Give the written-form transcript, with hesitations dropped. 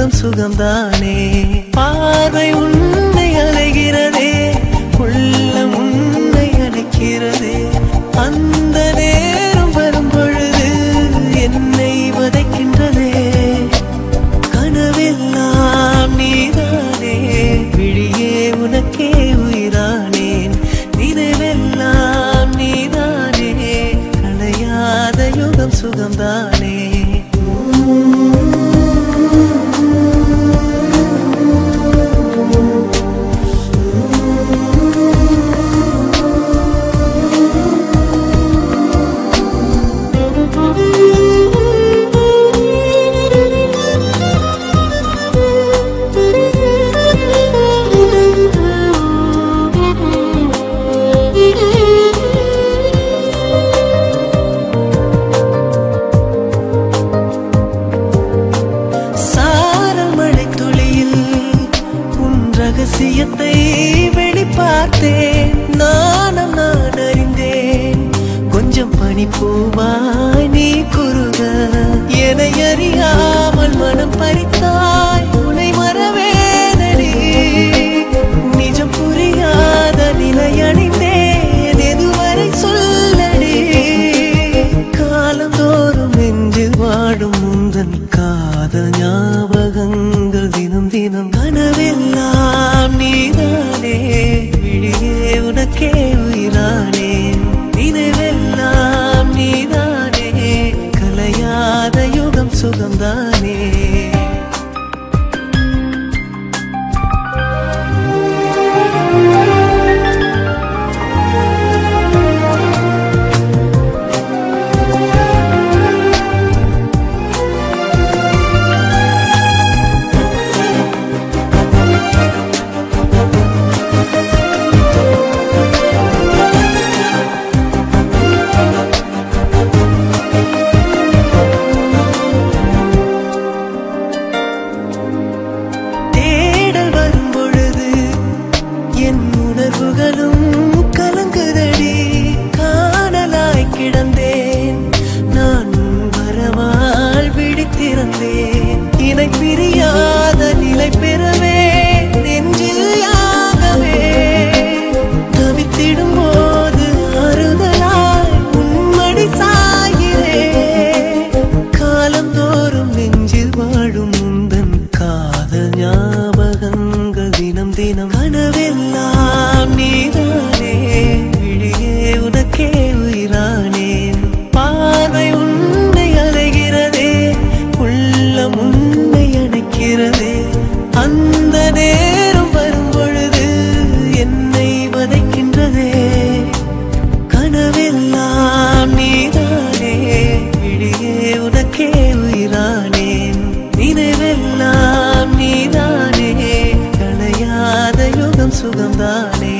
யுகம் சுகம்தானே. பார்வை உன்னை அலைகிறதே, உள்ளம் உன்னை அணைக்கிறதே. அந்த நேரம் வரும் பொழுது என்னை வதைக்கின்றதே. கனவெல்லாம் நீதானே, விழியே உனக்கே உயிரானேன். நினைவெல்லாம் நீதானே, களையாத யுகம் சுகம்தானே. ரகசியத்தை வெளிப்பார்த்தேன், நானும் நான் அறிந்தேன். கொஞ்சம் பனிப்பூவாய் நீ குறுக, என்னை அறியாமல் மனம் பறித்தாய். உன்னை மறவேனடி, நிஜம் புரியாத நிலை அணிந்தேன். எதுவரை சொல்லடி, காலந்தோறும் நெஞ்சில் வாடும் முந்தன் காதல் ஞாபகங்கள் தினம் தினம். கனவெல்லாம் நீதானே, விழியே உனக்கே உயிரானேன். நினைவெல்லாம் நீதானே, கலையாத யுகம் சுகம்தானே. உணர்வுகளும் கலங்குதடி, காணலாய் கிடந்தேன் நான். வரவால் விழித்திருந்தேன், இணை பிரியாத நிலை பெறவே நெஞ்சில் யாகவே. தவித்திடும் போது ஆறுதலாய் உன்மடி சாகிறேன். காலந்தோறும் நெஞ்சில் வாழும் முந்தன் காதல் ஞாபகங்கள் தினம் தினம். கனவெல்லாம் நீதானே, விழியே உனக்கே உயிரானேன். பார்வை உன்னை அலைகிறதே, உள்ளம் உன்னை அணைக்கிறதே. அந்த நேரம் வரும் பொழுது என்னை வதைக்கின்றதே. கனவெல்லாம் நீதானே, விழியே உனக்கே உயிரானேன். நினைவெல்லாம் நீதானே, களையாத யுகம் சுகம்தானே.